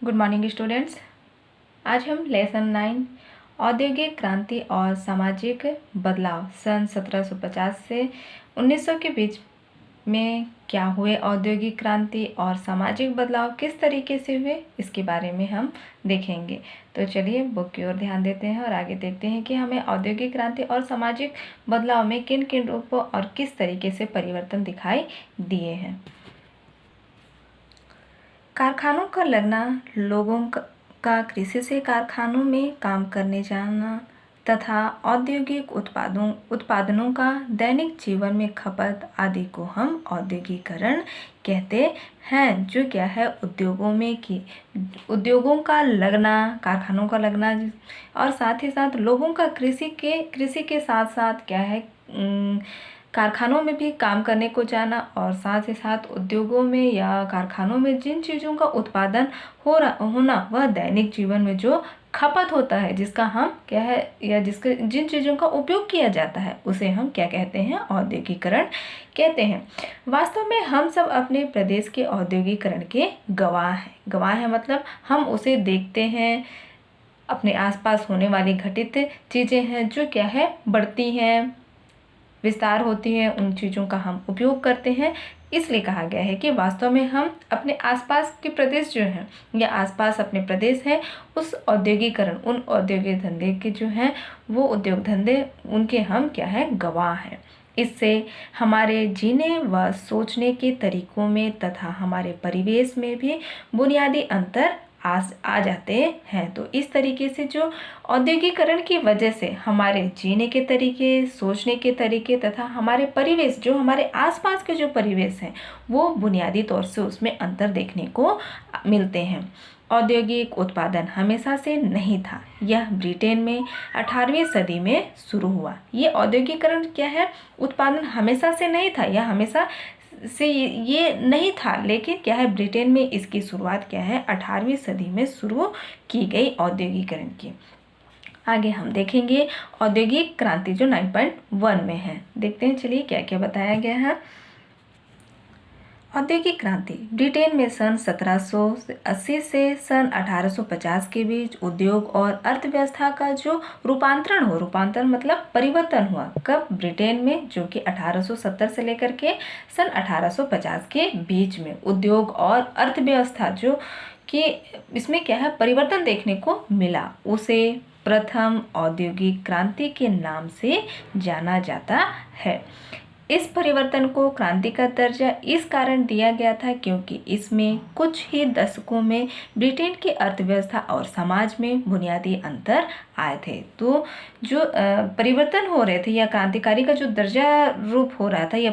Good morning students. आज हम lesson 9 औद्योगिक क्रांति और सामाजिक बदलाव सन 1750 से 1900 के बीच में क्या हुए, औद्योगिक क्रांति और सामाजिक बदलाव किस तरीके से हुए, इसके बारे में हम देखेंगे। तो चलिए बुक की ओर ध्यान देते हैं और आगे देखते हैं कि हमें औद्योगिक क्रांति और सामाजिक बदलाव में किन किन रूपों और किस तरीके से परिवर्तन दिखाई दिए हैं। कारखानों का लगना, लोगों का कृषि से कारखानों में काम करने जाना तथा औद्योगिक उत्पादनों का दैनिक जीवन में खपत आदि को हम औद्योगिकरण कहते हैं। जो क्या है, उद्योगों का लगना, कारखानों का लगना और साथ ही साथ लोगों का कृषि के साथ साथ क्या है, कारखानों में भी काम करने को जाना और साथ ही साथ उद्योगों में या कारखानों में जिन चीज़ों का उत्पादन होना वह दैनिक जीवन में जो खपत होता है, जिसका हम क्या है या जिन चीज़ों का उपयोग किया जाता है, उसे हम क्या कहते हैं, औद्योगिकरण कहते हैं। वास्तव में हम सब अपने प्रदेश के औद्योगिकरण के गवाह हैं मतलब हम उसे देखते हैं, अपने आसपास होने वाली घटित चीज़ें हैं जो क्या है, बढ़ती हैं, विस्तार होती है, उन चीज़ों का हम उपयोग करते हैं। इसलिए कहा गया है कि वास्तव में हम अपने आसपास के प्रदेश जो हैं या आसपास अपने प्रदेश हैं, उस औद्योगिकरण, उन औद्योगिक धंधे के जो हैं वो उद्योग धंधे, उनके हम क्या है, गवाह हैं। इससे हमारे जीने व सोचने के तरीकों में तथा हमारे परिवेश में भी बुनियादी अंतर आ जाते हैं। तो इस तरीके से जो औद्योगिकरण की वजह से हमारे जीने के तरीके, सोचने के तरीके तथा हमारे परिवेश, जो हमारे आसपास के जो परिवेश हैं, वो बुनियादी तौर से उसमें अंतर देखने को मिलते हैं। औद्योगिक उत्पादन हमेशा से नहीं था, यह ब्रिटेन में 18वीं सदी में शुरू हुआ। ये औद्योगिकरण क्या है, उत्पादन हमेशा से नहीं था, यह हमेशा से ये नहीं था, लेकिन क्या है, ब्रिटेन में इसकी शुरुआत क्या है, 18वीं सदी में शुरू की गई औद्योगिकरण की। आगे हम देखेंगे औद्योगिक क्रांति जो 9.1 में है। देखते हैं चलिए क्या क्या बताया गया है। औद्योगिक क्रांति ब्रिटेन में सन 1780 से सन 1850 के बीच उद्योग और अर्थव्यवस्था का जो रूपांतरण मतलब परिवर्तन हुआ। कब? ब्रिटेन में, जो कि 1870 से लेकर के सन 1850 के बीच में उद्योग और अर्थव्यवस्था जो कि इसमें क्या है, परिवर्तन देखने को मिला, उसे प्रथम औद्योगिक क्रांति के नाम से जाना जाता है। इस परिवर्तन को क्रांति का दर्जा इस कारण दिया गया था क्योंकि इसमें कुछ ही दशकों में ब्रिटेन की अर्थव्यवस्था और समाज में बुनियादी अंतर आए थे। तो जो परिवर्तन हो रहे थे या क्रांतिकारी का जो दर्जा रूप हो रहा था या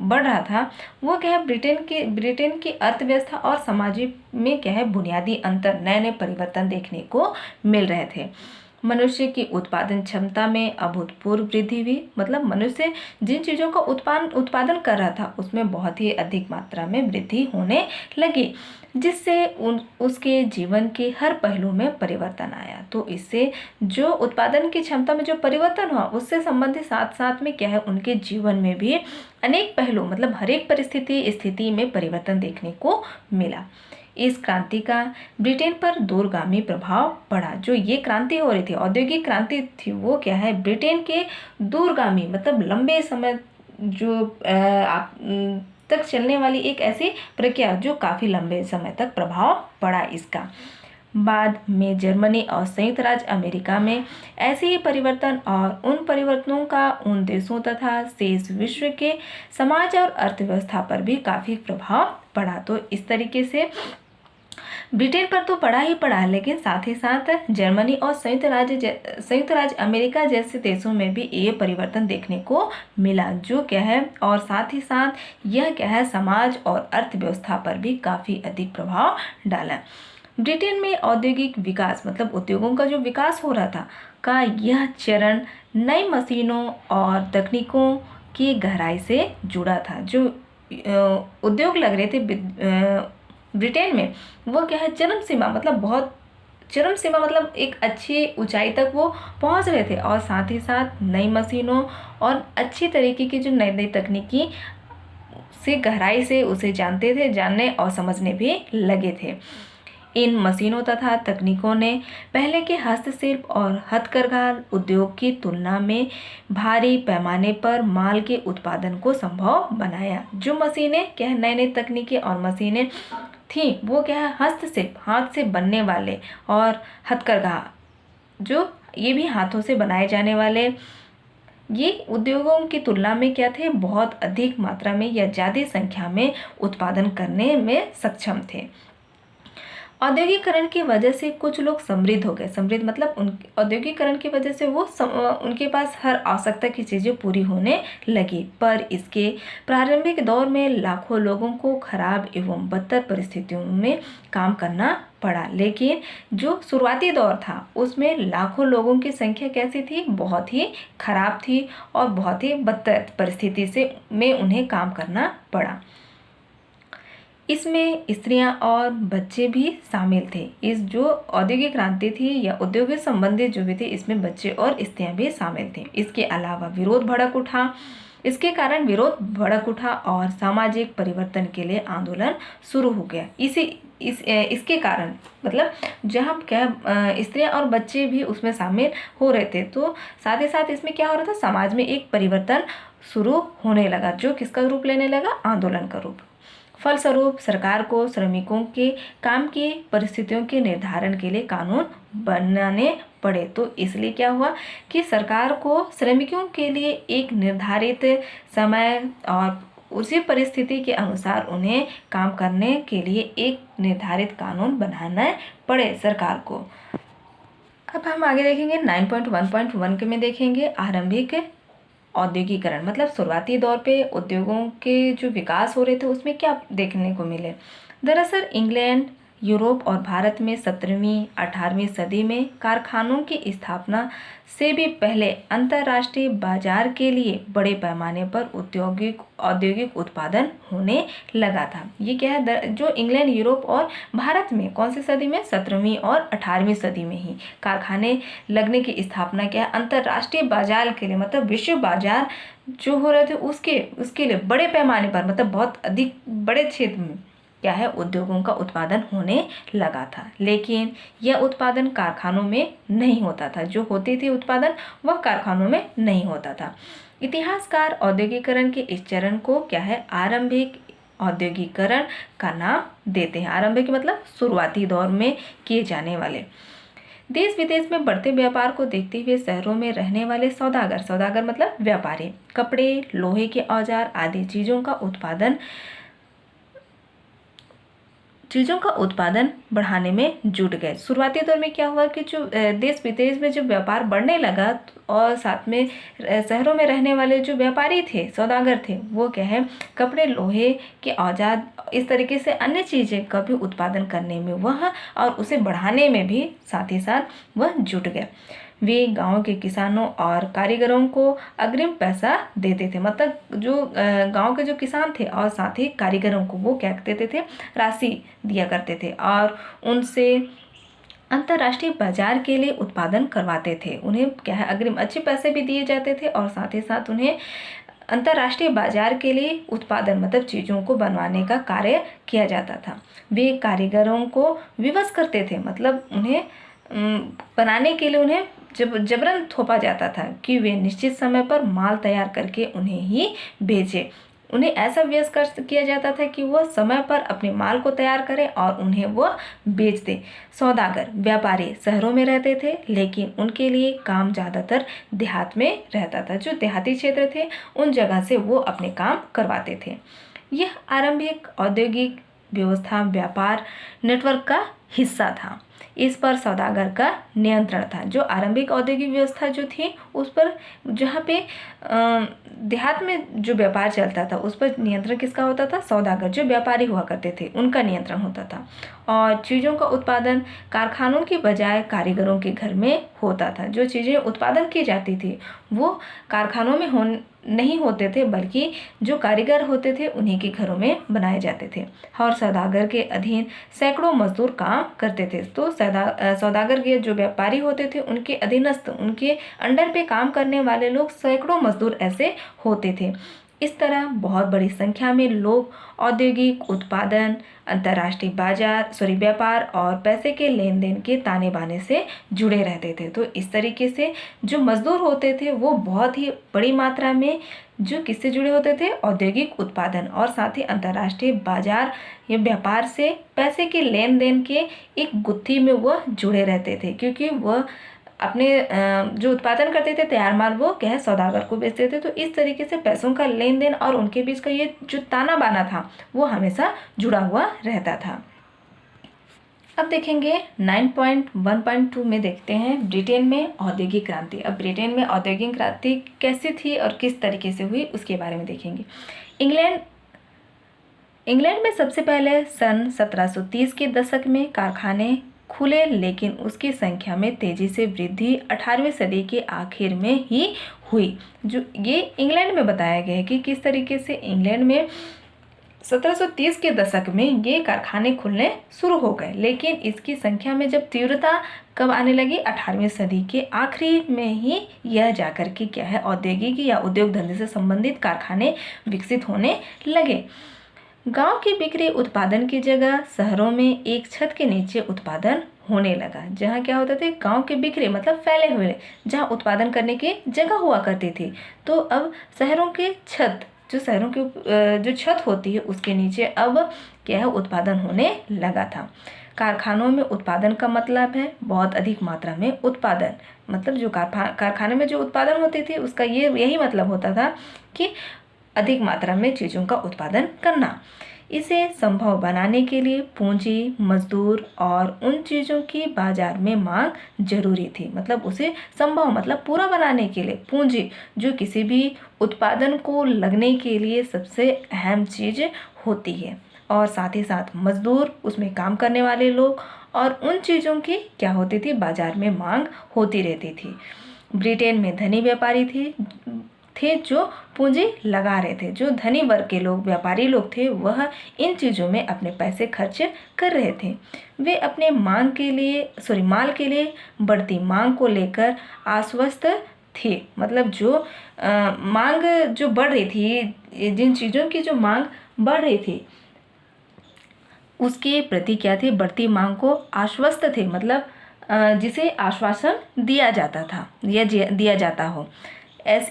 बढ़ रहा था, वो क्या है, ब्रिटेन की अर्थव्यवस्था और समाज में क्या है, बुनियादी अंतर, नए नए परिवर्तन देखने को मिल रहे थे। मनुष्य की उत्पादन क्षमता में अभूतपूर्व वृद्धि हुई, मतलब मनुष्य जिन चीज़ों का उत्पादन कर रहा था उसमें बहुत ही अधिक मात्रा में वृद्धि होने लगी, जिससे उसके जीवन के हर पहलू में परिवर्तन आया। तो इससे जो उत्पादन की क्षमता में जो परिवर्तन हुआ, उससे संबंधित साथ साथ में क्या है, उनके जीवन में भी अनेक पहलू, मतलब हर एक स्थिति में परिवर्तन देखने को मिला। इस क्रांति का ब्रिटेन पर दूरगामी प्रभाव पड़ा। जो ये क्रांति हो रही थी, औद्योगिक क्रांति थी, वो क्या है, ब्रिटेन के दूरगामी मतलब लंबे समय जो तक चलने वाली एक ऐसी प्रक्रिया जो काफ़ी लंबे समय तक प्रभाव पड़ा इसका। बाद में जर्मनी और संयुक्त राज्य अमेरिका में ऐसे ही परिवर्तन और उन परिवर्तनों का उन देशों तथा शेष विश्व के समाज और अर्थव्यवस्था पर भी काफ़ी प्रभाव पड़ा। तो इस तरीके से ब्रिटेन पर तो पड़ा ही पड़ा, लेकिन साथ ही साथ जर्मनी और संयुक्त राज्य अमेरिका जैसे देशों में भी ये परिवर्तन देखने को मिला, जो क्या है, और साथ ही साथ यह क्या है, समाज और अर्थव्यवस्था पर भी काफ़ी अधिक प्रभाव डाला। ब्रिटेन में औद्योगिक विकास मतलब उद्योगों का जो विकास हो रहा था का यह चरण नई मशीनों और तकनीकों की गहराई से जुड़ा था। जो उद्योग लग रहे थे ब्रिटेन में, वो क्या है, चरम सीमा मतलब एक अच्छी ऊंचाई तक वो पहुंच रहे थे और साथ ही साथ नई मशीनों और अच्छी तरीके की जो नई तकनीकी से गहराई से उसे जानते थे, जानने और समझने भी लगे थे। इन मशीनों तथा तकनीकों ने पहले के हस्तशिल्प और हथकरघा उद्योग की तुलना में भारी पैमाने पर माल के उत्पादन को संभव बनाया। जो मशीनें क्या है, नई नई तकनीकें और मशीनें थी वो क्या है, हस्तशिल्प हाथ से बनने वाले और हथकरघा जो ये भी हाथों से बनाए जाने वाले ये उद्योगों की तुलना में क्या थे, बहुत अधिक मात्रा में या ज़्यादा संख्या में उत्पादन करने में सक्षम थे। औद्योगिकरण की वजह से कुछ लोग समृद्ध हो गए। समृद्ध मतलब उन औद्योगिकरण की वजह से वो उनके पास हर आवश्यकता की चीज़ें पूरी होने लगी, पर इसके प्रारंभिक दौर में लाखों लोगों को खराब एवं बदतर परिस्थितियों में काम करना पड़ा। लेकिन जो शुरुआती दौर था उसमें लाखों लोगों की संख्या कैसी थी, बहुत ही खराब थी और बहुत ही बदतर परिस्थिति से में उन्हें काम करना पड़ा। इसमें स्त्रियां और बच्चे भी शामिल थे। इस जो औद्योगिक क्रांति थी या उद्योग से संबंधित जो भी थे इसमें बच्चे और स्त्रियां भी शामिल थे। इसके अलावा विरोध भड़क उठा। इसके कारण विरोध भड़क उठा और सामाजिक परिवर्तन के लिए आंदोलन शुरू हो गया। इसके कारण मतलब जहाँ क्या स्त्रियां और बच्चे भी उसमें शामिल हो रहे थे, तो साथ ही साथ इसमें क्या हो रहा था, समाज में एक परिवर्तन शुरू होने लगा जो किसका रूप लेने लगा, आंदोलन का रूप। फलस्वरूप सरकार को श्रमिकों के काम की परिस्थितियों के निर्धारण के लिए कानून बनाने पड़े। तो इसलिए क्या हुआ कि सरकार को श्रमिकों के लिए एक निर्धारित समय और उसी परिस्थिति के अनुसार उन्हें काम करने के लिए एक निर्धारित कानून बनाना पड़े सरकार को। अब हम आगे देखेंगे 9.1.1 के में देखेंगे आरंभिक औद्योगिकरण, मतलब शुरुआती दौर पे उद्योगों के जो विकास हो रहे थे उसमें क्या देखने को मिले। दरअसल इंग्लैंड, यूरोप और भारत में 17वीं 18वीं सदी में कारखानों की स्थापना से भी पहले अंतर्राष्ट्रीय बाजार के लिए बड़े पैमाने पर औद्योगिक उत्पादन होने लगा था। ये क्या है, जो इंग्लैंड, यूरोप और भारत में कौन सी सदी में, 17वीं और 18वीं सदी में ही कारखाने लगने की स्थापना क्या है, अंतर्राष्ट्रीय बाजार के लिए मतलब विश्व बाजार जो हो रहे थे उसके लिए बड़े पैमाने पर मतलब बहुत अधिक बड़े क्षेत्र में क्या है, उद्योगों का उत्पादन होने लगा था। लेकिन यह उत्पादन कारखानों में नहीं होता था, जो होती थी उत्पादन वह कारखानों में नहीं होता था। इतिहासकार औद्योगिकरण के इस चरण को क्या है, आरंभिक औद्योगिकरण का नाम देते हैं। आरंभिक मतलब शुरुआती दौर में किए जाने वाले। देश विदेश में बढ़ते व्यापार को देखते हुए शहरों में रहने वाले सौदागर मतलब व्यापारी कपड़े, लोहे के औजार आदि चीज़ों का उत्पादन बढ़ाने में जुट गए। शुरुआती दौर में क्या हुआ कि जो देश विदेश में जो व्यापार बढ़ने लगा और साथ में शहरों में रहने वाले जो व्यापारी थे, सौदागर थे, वो क्या है, कपड़े, लोहे के औजार इस तरीके से अन्य चीज़ें का भी उत्पादन करने में वह और उसे बढ़ाने में भी साथ ही साथ वह जुट गए। वे गांव के किसानों और कारीगरों को अग्रिम पैसा देते थे, मतलब जो गांव के जो किसान थे और साथ ही कारीगरों को वो क्या देते थे, राशि दिया करते थे और उनसे अंतर्राष्ट्रीय बाजार के लिए उत्पादन करवाते थे। उन्हें क्या है, अग्रिम अच्छे पैसे भी दिए जाते थे और साथ ही साथ उन्हें अंतर्राष्ट्रीय बाजार के लिए उत्पादन मतलब चीज़ों को बनवाने का कार्य किया जाता था। वे कारीगरों को विवश करते थे, मतलब उन्हें बनाने के लिए उन्हें जबरन थोपा जाता था कि वे निश्चित समय पर माल तैयार करके उन्हें ही बेचें। उन्हें ऐसा व्यस्त किया जाता था कि वह समय पर अपने माल को तैयार करें और उन्हें वह बेच दें। सौदागर व्यापारी शहरों में रहते थे, लेकिन उनके लिए काम ज़्यादातर देहात में रहता था। जो देहाती क्षेत्र थे उन जगह से वो अपने काम करवाते थे। यह आरंभिक औद्योगिक व्यवस्था व्यापार नेटवर्क का हिस्सा था। इस पर सौदागर का नियंत्रण था। जो आरंभिक औद्योगिक व्यवस्था जो थी उस पर जहाँ पे देहात में जो व्यापार चलता था उस पर नियंत्रण किसका होता था, सौदागर जो व्यापारी हुआ करते थे उनका नियंत्रण होता था। और चीज़ों का उत्पादन कारखानों की बजाय कारीगरों के घर में होता था। जो चीज़ें उत्पादन की जाती थी वो कारखानों में नहीं होते थे, बल्कि जो कारीगर होते थे उन्हीं के घरों में बनाए जाते थे। और सौदागर के अधीन सैकड़ों मजदूर काम करते थे। तो सौदागर के जो व्यापारी होते थे उनके अधीनस्थ, उनके अंडर पे काम करने वाले लोग सैकड़ों मजदूर ऐसे होते थे। इस तरह बहुत बड़ी संख्या में लोग औद्योगिक उत्पादन, अंतर्राष्ट्रीय व्यापार और पैसे के लेन देन के ताने बाने से जुड़े रहते थे। तो इस तरीके से जो मजदूर होते थे वो बहुत ही बड़ी मात्रा में जो किससे जुड़े होते थे, औद्योगिक उत्पादन और साथ ही अंतर्राष्ट्रीय बाजार या व्यापार से पैसे के लेन देन के एक गुत्थी में वह जुड़े रहते थे, क्योंकि वह अपने जो उत्पादन करते थे तैयार माल वो क्या है सौदागर को बेचते थे। तो इस तरीके से पैसों का लेन देन और उनके बीच का ये जो ताना बाना था वो हमेशा जुड़ा हुआ रहता था। अब देखेंगे 9.1.2 में देखते हैं ब्रिटेन में औद्योगिक क्रांति। अब ब्रिटेन में औद्योगिक क्रांति कैसी थी और किस तरीके से हुई उसके बारे में देखेंगे। इंग्लैंड में सबसे पहले सन 1730 के दशक में कारखाने खुले, लेकिन उसकी संख्या में तेजी से वृद्धि 18वीं सदी के आखिर में ही हुई। जो ये इंग्लैंड में बताया गया है कि किस तरीके से इंग्लैंड में 1730 के दशक में ये कारखाने खुलने शुरू हो गए, लेकिन इसकी संख्या में जब तीव्रता कब आने लगी, 18वीं सदी के आखिरी में ही यह जाकर के क्या है औद्योगिक या उद्योग धंधे से संबंधित कारखाने विकसित होने लगे। गांव की बिक्री उत्पादन की जगह शहरों में एक छत के नीचे उत्पादन होने लगा, जहां क्या होता थे गांव के बिक्री मतलब फैले हुए जहां उत्पादन करने की जगह हुआ करती थी। तो अब शहरों के छत शहरों की जो छत होती है उसके नीचे अब क्या है उत्पादन होने लगा था। कारखानों में उत्पादन का मतलब है बहुत अधिक मात्रा में उत्पादन, मतलब जो कारखाने में जो उत्पादन होती थी उसका यही मतलब होता था कि अधिक मात्रा में चीज़ों का उत्पादन करना। इसे संभव बनाने के लिए पूंजी, मजदूर और उन चीज़ों की बाजार में मांग जरूरी थी। मतलब उसे संभव मतलब पूरा बनाने के लिए पूंजी, जो किसी भी उत्पादन को लगने के लिए सबसे अहम चीज़ होती है, और साथ ही साथ मजदूर, उसमें काम करने वाले लोग और उन चीज़ों की क्या होती थी बाजार में मांग होती रहती थी। ब्रिटेन में धनी व्यापारी थे जो पूंजी लगा रहे थे। जो धनी वर्ग के लोग, व्यापारी लोग थे, वह इन चीज़ों में अपने पैसे खर्च कर रहे थे। वे अपने माल के लिए बढ़ती मांग को लेकर आश्वस्त थे। मतलब जो मांग जो बढ़ रही थी, जिन चीज़ों की जो मांग बढ़ रही थी उसके प्रति क्या थे, बढ़ती मांग को आश्वस्त थे। मतलब जिसे आश्वासन दिया जाता था या दिया जाता हो,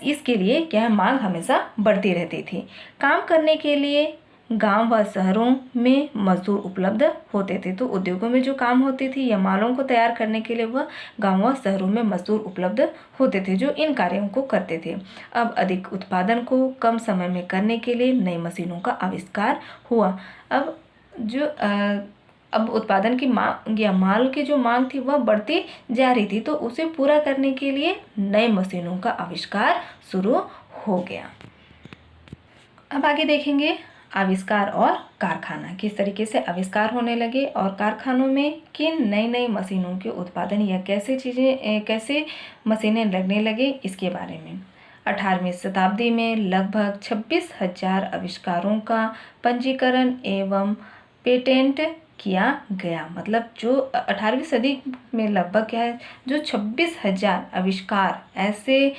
इसके लिए क्या है मांग हमेशा बढ़ती रहती थी। काम करने के लिए गांव व शहरों में मजदूर उपलब्ध होते थे। तो उद्योगों में जो काम होती थी या मालों को तैयार करने के लिए वह गांव व शहरों में मजदूर उपलब्ध होते थे जो इन कार्यों को करते थे। अब अधिक उत्पादन को कम समय में करने के लिए नई मशीनों का आविष्कार हुआ। अब उत्पादन की मांग या माल की जो मांग थी वह बढ़ती जा रही थी, तो उसे पूरा करने के लिए नए मशीनों का आविष्कार शुरू हो गया। अब आगे देखेंगे आविष्कार और कारखाना किस तरीके से आविष्कार होने लगे और कारखानों में किन नई नई मशीनों के उत्पादन या कैसे मशीनें लगने लगे इसके बारे में। 18वीं शताब्दी में लगभग 26,000 आविष्कारों का पंजीकरण एवं पेटेंट किया गया। मतलब जो 18वीं सदी में लगभग क्या है जो 26,000 आविष्कार ऐसे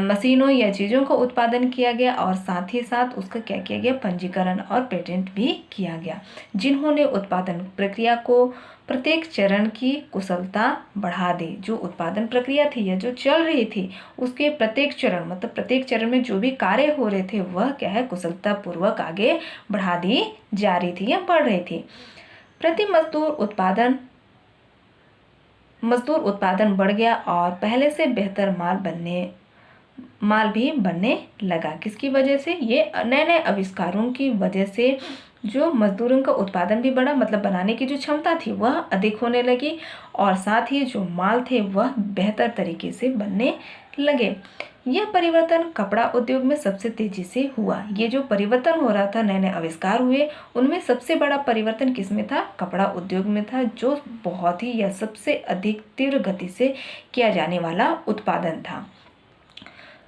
मशीनों या चीज़ों का उत्पादन किया गया और साथ ही साथ उसका क्या किया गया पंजीकरण और पेटेंट भी किया गया, जिन्होंने उत्पादन प्रक्रिया को प्रत्येक चरण की कुशलता बढ़ा दी। जो उत्पादन प्रक्रिया थी या जो चल रही थी उसके प्रत्येक चरण मतलब प्रत्येक चरण में जो भी कार्य हो रहे थे वह क्या है कुशलता पूर्वक आगे बढ़ा दी जा रही थी या बढ़ रही थी। प्रति मजदूर उत्पादन बढ़ गया और पहले से बेहतर माल भी बनने लगा। किसकी वजह से? ये नए नए आविष्कारों की वजह से जो मजदूरों का उत्पादन भी बढ़ा, मतलब बनाने की जो क्षमता थी वह अधिक होने लगी और साथ ही जो माल थे वह बेहतर तरीके से बनने लगे। यह परिवर्तन कपड़ा उद्योग में सबसे तेजी से हुआ। ये जो परिवर्तन हो रहा था, नए नए आविष्कार हुए, उनमें सबसे बड़ा परिवर्तन किसमें था? कपड़ा उद्योग में था, जो बहुत ही या सबसे अधिक तीव्र गति से किया जाने वाला उत्पादन था।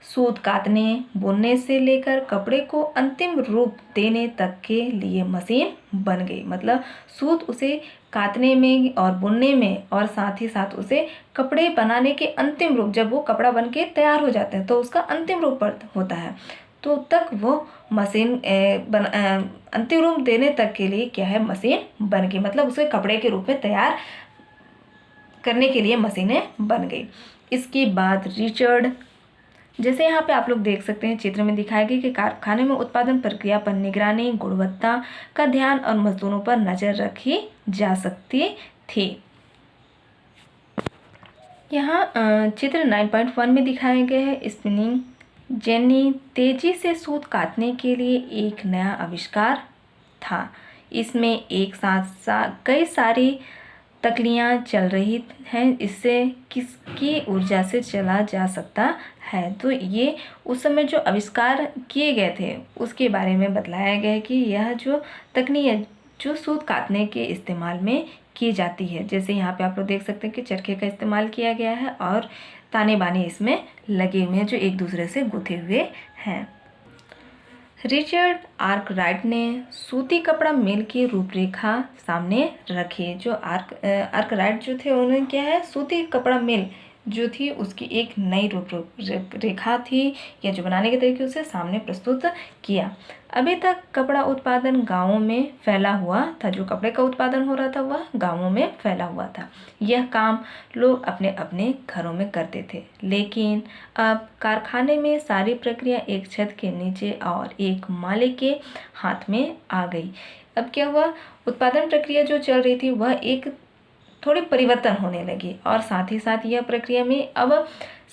सूत काटने बुनने से लेकर कपड़े को अंतिम रूप देने तक के लिए मशीन बन गई। मतलब सूत उसे काटने में और बुनने में और साथ ही साथ उसे कपड़े बनाने के अंतिम रूप, जब वो कपड़ा बन के तैयार हो जाता है तो उसका अंतिम रूप होता है, तो तक वो मशीन अंतिम रूप देने तक के लिए क्या है, मशीन बन गई, मतलब उसे कपड़े के रूप में तैयार करने के लिए मशीनें बन गई। इसके बाद रिचर्ड, जैसे यहाँ पे आप लोग देख सकते हैं चित्र में दिखाया गया कि कारखाने में उत्पादन प्रक्रिया पर निगरानी, गुणवत्ता का ध्यान और मजदूरों पर नजर रखी जा सकती थी। यहाँ चित्र 9.1 में दिखाए गए हैं स्पिनिंग जेनी तेजी से सूत काटने के लिए एक नया आविष्कार था। इसमें एक साथ कई सारी तकलियाँ चल रही हैं, इससे किसकी ऊर्जा से चला जा सकता है। तो ये उस समय जो आविष्कार किए गए थे उसके बारे में बतलाया गया है कि यह जो तकनीक जो सूत काटने के इस्तेमाल में की जाती है। जैसे यहाँ पे आप लोग देख सकते हैं कि चरखे का इस्तेमाल किया गया है और ताने बाने इसमें लगे हुए हैं जो एक दूसरे से गुथे हुए हैं। रिचर्ड आर्कराइट ने सूती कपड़ा मिल की रूपरेखा सामने रखी। जो आर्कराइट जो थे उन्होंने क्या है, सूती कपड़ा मिल जो थी उसकी एक नई रूपरेखा थी या जो बनाने के तरीके उसे सामने प्रस्तुत किया। अभी तक कपड़ा उत्पादन गांवों में फैला हुआ था, जो कपड़े का उत्पादन हो रहा था वह गांवों में फैला हुआ था। यह काम लोग अपने अपने घरों में करते थे, लेकिन अब कारखाने में सारी प्रक्रिया एक छत के नीचे और एक मालिक के हाथ में आ गई। अब क्या हुआ, उत्पादन प्रक्रिया जो चल रही थी वह एक थोड़ी परिवर्तन होने लगी और साथ ही साथ यह प्रक्रिया में अब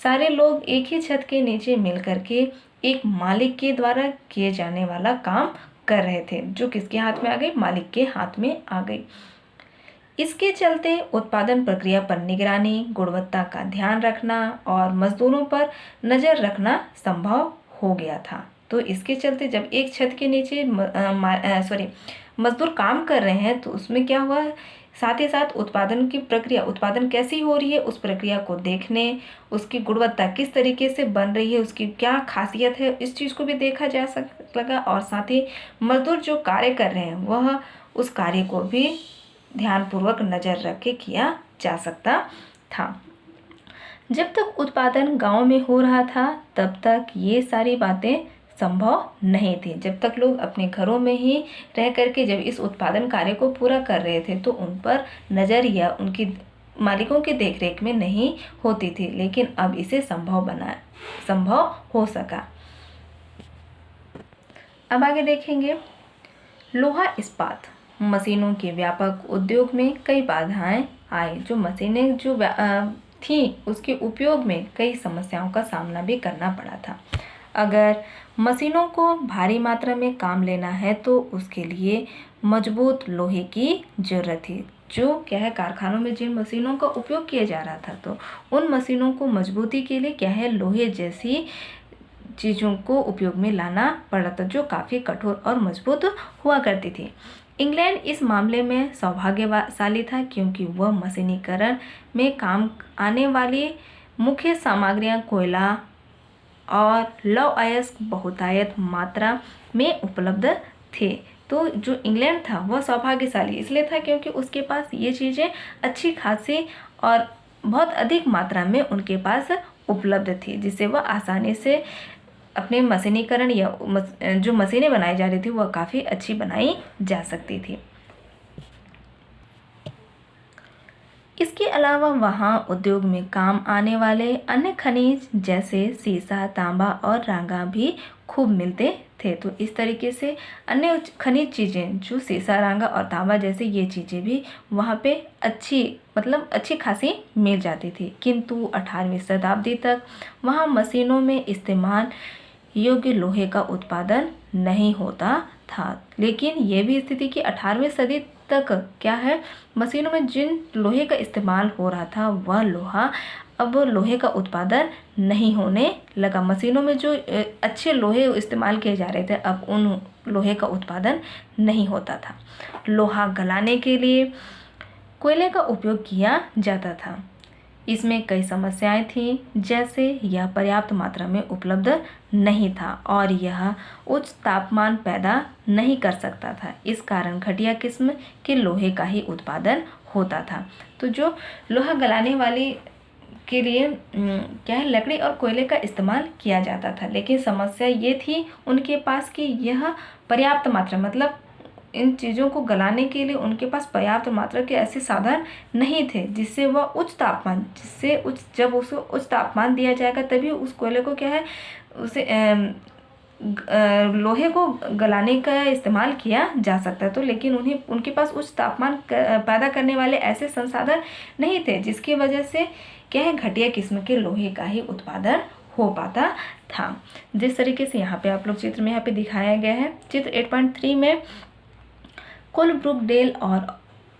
सारे लोग एक ही छत के नीचे मिल करके एक मालिक के द्वारा किए जाने वाला काम कर रहे थे, जो किसके हाथ में आ गई, मालिक के हाथ में आ गई। इसके चलते उत्पादन प्रक्रिया पर निगरानी, गुणवत्ता का ध्यान रखना और मजदूरों पर नज़र रखना संभव हो गया था। तो इसके चलते जब एक छत के नीचे मजदूर काम कर रहे हैं तो उसमें क्या हुआ, साथ ही साथ उत्पादन की प्रक्रिया, उत्पादन कैसी हो रही है उस प्रक्रिया को देखने, उसकी गुणवत्ता किस तरीके से बन रही है, उसकी क्या खासियत है, इस चीज़ को भी देखा जा लगा और साथ ही मजदूर जो कार्य कर रहे हैं वह उस कार्य को भी ध्यानपूर्वक नज़र रख के किया जा सकता था। जब तक उत्पादन गांव में हो रहा था तब तक ये सारी बातें संभव नहीं थी। जब तक लोग अपने घरों में ही रह करके जब इस उत्पादन कार्य को पूरा कर रहे थे तो उन पर नज़र या उनकी मालिकों की देखरेख में नहीं होती थी, लेकिन अब इसे संभव हो सका। अब आगे देखेंगे लोहा इस्पात मशीनों के व्यापक उद्योग में कई बाधाएं आई। जो मशीनें जो थी उसके उपयोग में कई समस्याओं का सामना भी करना पड़ा था। अगर मशीनों को भारी मात्रा में काम लेना है तो उसके लिए मजबूत लोहे की ज़रूरत थी। जो क्या है, कारखानों में जिन मशीनों का उपयोग किया जा रहा था तो उन मशीनों को मजबूती के लिए क्या है, लोहे जैसी चीज़ों को उपयोग में लाना पड़ा था जो काफ़ी कठोर और मजबूत हुआ करती थी। इंग्लैंड इस मामले में सौभाग्यशाली था क्योंकि वह मशीनीकरण में काम आने वाली मुख्य सामग्रियां कोयला और लौह अयस्क बहुतायत मात्रा में उपलब्ध थे। तो जो इंग्लैंड था वह सौभाग्यशाली इसलिए था क्योंकि उसके पास ये चीज़ें अच्छी खासी और बहुत अधिक मात्रा में उनके पास उपलब्ध थी, जिससे वह आसानी से अपने मशीनीकरण या जो मशीनें बनाई जा रही थी वह काफ़ी अच्छी बनाई जा सकती थी। इसके अलावा वहाँ उद्योग में काम आने वाले अन्य खनिज जैसे सीसा, तांबा और रांगा भी खूब मिलते थे। तो इस तरीके से अन्य खनिज चीज़ें जो सीसा, रांगा और तांबा जैसे ये चीज़ें भी वहाँ पे अच्छी खासी मिल जाती थी। किंतु 18वीं शताब्दी तक वहाँ मशीनों में इस्तेमाल योग्य लोहे का उत्पादन नहीं होता था। लेकिन यह भी स्थिति कि 18वीं सदी तक क्या है, मशीनों में जिन लोहे का इस्तेमाल हो रहा था वह लोहा अब लोहे का उत्पादन नहीं होने लगा। मशीनों में जो अच्छे लोहे इस्तेमाल किए जा रहे थे अब उन लोहे का उत्पादन नहीं होता था। लोहा गलाने के लिए कोयले का उपयोग किया जाता था। इसमें कई समस्याएं थीं, जैसे यह पर्याप्त मात्रा में उपलब्ध नहीं था और यह उच्च तापमान पैदा नहीं कर सकता था। इस कारण घटिया किस्म के लोहे का ही उत्पादन होता था। तो जो लोहा गलाने वाली के लिए क्या है, लकड़ी और कोयले का इस्तेमाल किया जाता था। लेकिन समस्या ये थी उनके पास कि यह पर्याप्त मात्रा, मतलब इन चीज़ों को गलाने के लिए उनके पास पर्याप्त मात्रा के ऐसे साधन नहीं थे जिससे वह जब उसे उच्च तापमान दिया जाएगा तभी उस कोयले को क्या है, उसे लोहे को गलाने का इस्तेमाल किया जा सकता है। तो लेकिन उनके पास उच्च तापमान पैदा करने वाले ऐसे संसाधन नहीं थे, जिसकी वजह से क्या है, घटिया किस्म के लोहे का ही उत्पादन हो पाता था। जिस तरीके से यहाँ पे आप लोग चित्र में यहाँ पे दिखाया गया है, चित्र 8.3 में कोलब्रुक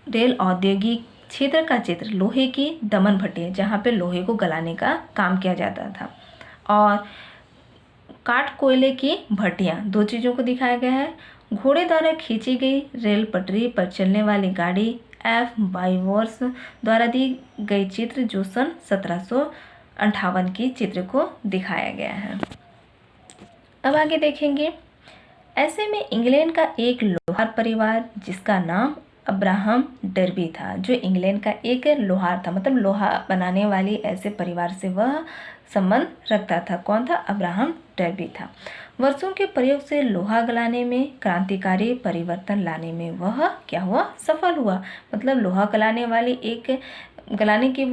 डेल औद्योगिक क्षेत्र का चित्र लोहे की दमन भट्टी है, जहाँ पे लोहे को गलाने का काम किया जाता था। और काठ कोयले की भट्टियाँ, दो चीज़ों को दिखाया गया है। घोड़े द्वारा खींची गई रेल पटरी पर चलने वाली गाड़ी एफ बाइवर्स द्वारा दी गई चित्र, जो सन 1758 की चित्र को दिखाया गया है। अब आगे देखेंगे। ऐसे में इंग्लैंड का एक लोहार परिवार जिसका नाम अब्राहम डर्बी था, जो इंग्लैंड का एक लोहार था, मतलब लोहा बनाने वाली ऐसे परिवार से वह संबंध रखता था। कौन था? अब्राहम डर्बी था। वर्षों के प्रयोग से लोहा गलाने में क्रांतिकारी परिवर्तन लाने में वह क्या हुआ? सफल हुआ। मतलब लोहा गलाने की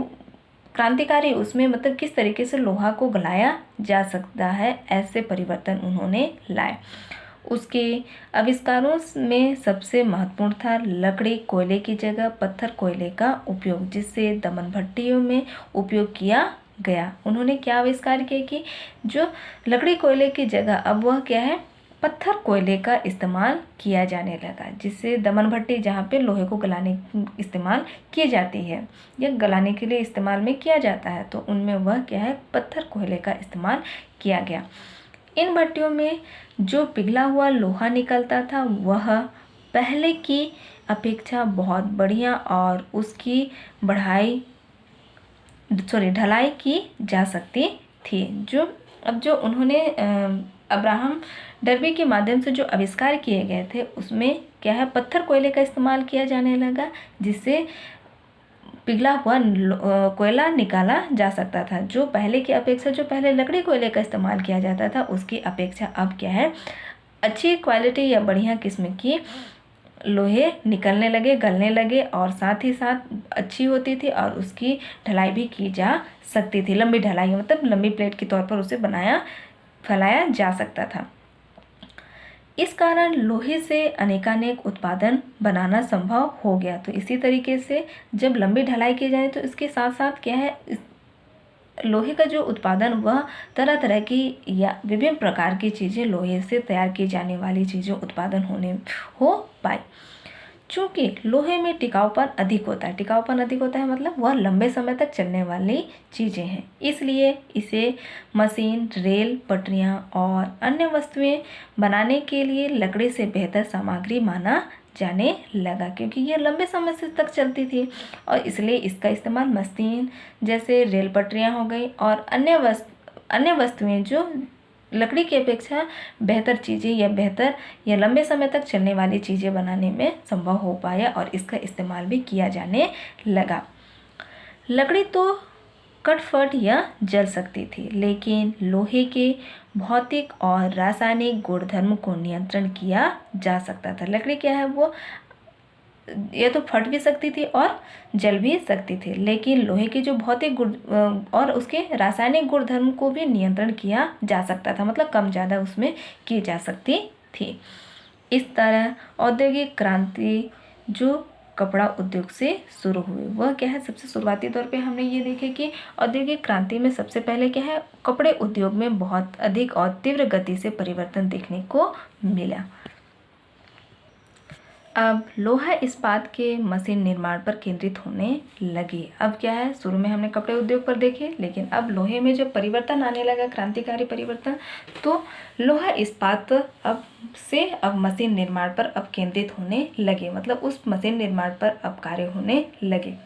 क्रांतिकारी, उसमें मतलब किस तरीके से लोहा को गलाया जा सकता है, ऐसे परिवर्तन उन्होंने लाए। उसके आविष्कारों में सबसे महत्वपूर्ण था लकड़ी कोयले की जगह पत्थर कोयले का उपयोग, जिससे दमन भट्टियों में उपयोग किया गया। उन्होंने क्या आविष्कार किया कि जो लकड़ी कोयले की जगह अब वह क्या है, पत्थर कोयले का इस्तेमाल किया जाने लगा, जिससे दमन भट्टी जहाँ पे लोहे को गलाने इस्तेमाल की जाती है या गलाने के लिए इस्तेमाल में किया जाता है, तो उनमें वह क्या है, पत्थर कोयले का इस्तेमाल किया गया। इन भट्टियों में जो पिघला हुआ लोहा निकलता था वह पहले की अपेक्षा बहुत बढ़िया और उसकी ढलाई की जा सकती थी। जो उन्होंने अब्राहम डर्बी के माध्यम से जो आविष्कार किए गए थे, उसमें क्या है, पत्थर कोयले का इस्तेमाल किया जाने लगा, जिससे पिघला हुआ कोयला निकाला जा सकता था। जो पहले की अपेक्षा, जो पहले लकड़ी कोयले का इस्तेमाल किया जाता था, उसकी अपेक्षा अब क्या है, अच्छी क्वालिटी या बढ़िया किस्म की लोहे निकलने लगे, गलने लगे, और साथ ही साथ अच्छी होती थी और उसकी ढलाई भी की जा सकती थी। लंबी ढलाई मतलब लंबी प्लेट के तौर पर उसे फैलाया जा सकता था। इस कारण लोहे से अनेकानेक उत्पादन बनाना संभव हो गया। तो इसी तरीके से जब लंबी ढलाई की जाए तो इसके साथ साथ क्या है, लोहे का जो उत्पादन वह तरह तरह की या विभिन्न प्रकार की चीज़ें, लोहे से तैयार की जाने वाली चीज़ें उत्पादन हो पाए। चूँकि लोहे में टिकाऊपन अधिक होता है मतलब वह लंबे समय तक चलने वाली चीज़ें हैं, इसलिए इसे मशीन, रेल पटरियाँ और अन्य वस्तुएं बनाने के लिए लकड़ी से बेहतर सामग्री माना जाने लगा, क्योंकि यह लंबे समय से तक चलती थी और इसलिए इसका इस्तेमाल मशीन जैसे रेल पटरियाँ हो गई और अन्य वस्तुएं जो लकड़ी की अपेक्षा बेहतर चीज़ें या लंबे समय तक चलने वाली चीज़ें बनाने में संभव हो पाया और इसका इस्तेमाल भी किया जाने लगा। लकड़ी तो कटफट या जल सकती थी, लेकिन लोहे के भौतिक और रासायनिक गुणधर्म को नियंत्रण किया जा सकता था। लकड़ी क्या है, वो या तो फट भी सकती थी और जल भी सकती थी, लेकिन लोहे के जो भौतिक गुण और उसके रासायनिक गुणधर्म को भी नियंत्रण किया जा सकता था, मतलब कम ज़्यादा उसमें की जा सकती थी। इस तरह औद्योगिक क्रांति जो कपड़ा उद्योग से शुरू हुई, वह क्या है, सबसे शुरुआती तौर पे हमने ये देखे कि औद्योगिक क्रांति में सबसे पहले क्या है, कपड़े उद्योग में बहुत अधिक और तीव्र गति से परिवर्तन देखने को मिला। अब लोहा इस्पात के मशीन निर्माण पर केंद्रित होने लगी। अब क्या है, शुरू में हमने कपड़े उद्योग पर देखे, लेकिन अब लोहे में जब परिवर्तन आने लगा, क्रांतिकारी परिवर्तन, तो लोहा इस्पात अब मशीन निर्माण पर अब केंद्रित होने लगे, मतलब उस मशीन निर्माण पर अब कार्य होने लगे।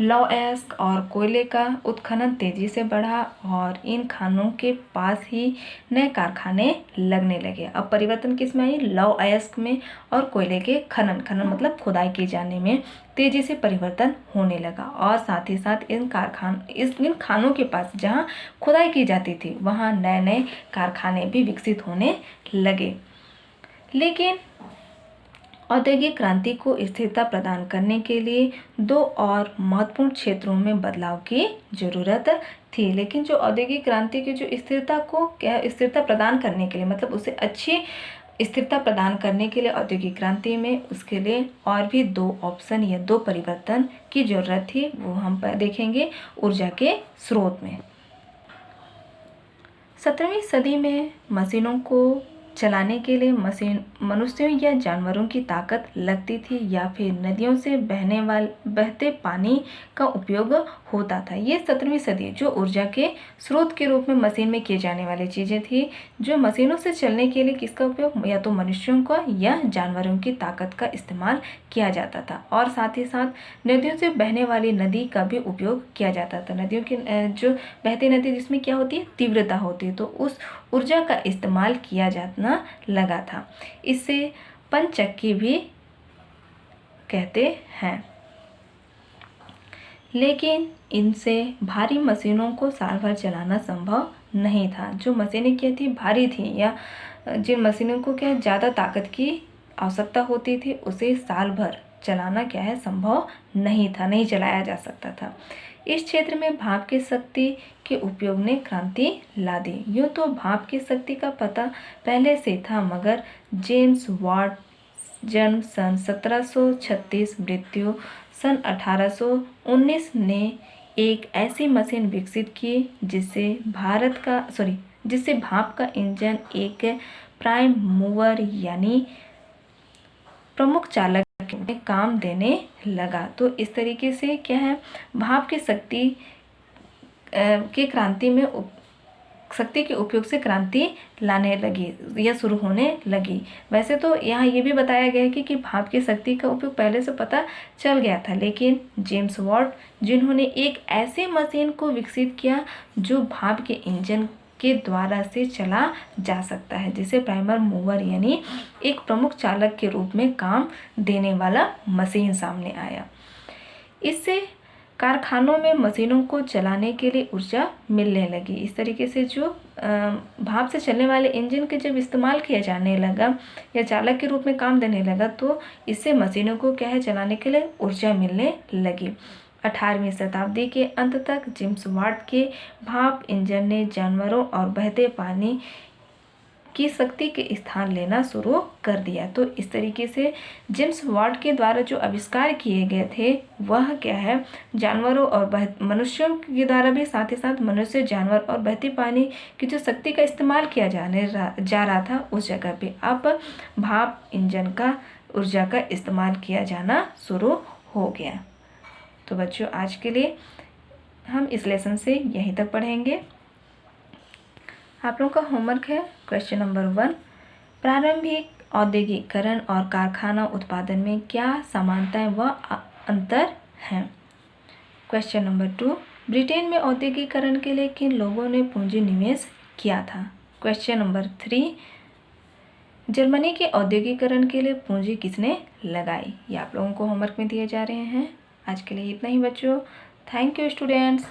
लौह अयस्क और कोयले का उत्खनन तेजी से बढ़ा और इन खानों के पास ही नए कारखाने लगने लगे। अब परिवर्तन किस में आई? लौह अयस्क में और कोयले के खनन मतलब खुदाई की जाने में तेजी से परिवर्तन होने लगा और साथ ही साथ इन खानों के पास जहाँ खुदाई की जाती थी वहाँ नए नए कारखाने भी विकसित होने लगे। लेकिन औद्योगिक क्रांति को स्थिरता प्रदान करने के लिए दो और महत्वपूर्ण क्षेत्रों में बदलाव की जरूरत थी। लेकिन जो औद्योगिक क्रांति की जो स्थिरता प्रदान करने के लिए मतलब उसे अच्छी स्थिरता प्रदान करने के लिए औद्योगिक क्रांति में उसके लिए और भी दो ऑप्शन या दो परिवर्तन की जरूरत थी। वो हम देखेंगे ऊर्जा के स्रोत में। 17वीं सदी में मशीनों को चलाने के लिए मनुष्यों या जानवरों की ताकत लगती थी या फिर नदियों से बहते पानी का उपयोग होता था। ये 17वीं सदी जो ऊर्जा के स्रोत के रूप में मशीन में किए जाने वाली चीज़ें थी, जो मशीनों से चलने के लिए किसका उपयोग या तो मनुष्यों का या जानवरों की ताकत का इस्तेमाल किया जाता था। और साथ ही साथ नदियों से बहने वाली नदी का भी उपयोग किया जाता था। नदियों की जो बहती नदी जिसमें क्या होती है? तीव्रता होती है, तो उस ऊर्जा का इस्तेमाल किया जाना लगा था। इसे पंचचक्की भी कहते हैं। लेकिन इनसे भारी मशीनों को साल भर चलाना संभव नहीं था। जो मशीनें क्या थी? भारी थी, या जिन मशीनों को क्या ज़्यादा ताकत की आवश्यकता होती थी उसे साल भर चलाना क्या है? संभव नहीं था, नहीं चलाया जा सकता था। इस क्षेत्र में भाप की शक्ति के उपयोग ने क्रांति ला दी। यूँ तो भाप की शक्ति का पता पहले से था, मगर जेम्स वाट जन्म सन 1736, मृत्यु सन 1819 ने एक ऐसी मशीन विकसित की जिससे भाप का इंजन एक प्राइम मूवर यानी प्रमुख चालक में काम देने लगा। तो इस तरीके से क्या है? भाप की शक्ति के उपयोग से क्रांति लाने लगी या शुरू होने लगी। वैसे तो यहाँ ये भी बताया गया है कि भाप की शक्ति का उपयोग पहले से पता चल गया था, लेकिन जेम्स वाट जिन्होंने एक ऐसे मशीन को विकसित किया जो भाप के इंजन के द्वारा से चला जा सकता है, जिसे प्राइमर मूवर यानी एक प्रमुख चालक के रूप में काम देने वाला मशीन सामने आया। इससे कारखानों में मशीनों को चलाने के लिए ऊर्जा मिलने लगी। इस तरीके से जो भाप से चलने वाले इंजन के जब इस्तेमाल किया जाने लगा या चालक के रूप में काम देने लगा, तो इससे मशीनों को क्या है? चलाने के लिए ऊर्जा मिलने लगी। 18वीं शताब्दी के अंत तक जेम्स वाट के भाप इंजन ने जानवरों और बहते पानी की शक्ति के स्थान लेना शुरू कर दिया। तो इस तरीके से जेम्स वाट के द्वारा जो आविष्कार किए गए थे वह क्या है? जानवरों और मनुष्यों के द्वारा भी साथ ही साथ मनुष्य, जानवर और बहते पानी की जो शक्ति का इस्तेमाल किया जा रहा था उस जगह पे अब भाप इंजन का ऊर्जा का इस्तेमाल किया जाना शुरू हो गया। तो बच्चों आज के लिए हम इस लेसन से यहीं तक पढ़ेंगे। आप लोगों का होमवर्क है क्वेश्चन नंबर 1, प्रारंभिक औद्योगिकरण और कारखाना उत्पादन में क्या समानताएं व अंतर हैं। क्वेश्चन नंबर 2, ब्रिटेन में औद्योगिकरण के लिए किन लोगों ने पूंजी निवेश किया था। क्वेश्चन नंबर 3, जर्मनी के औद्योगिकरण के लिए पूंजी किसने लगाई। ये आप लोगों को होमवर्क में दिए जा रहे हैं। आज के लिए इतना ही बच्चों। Thank you students.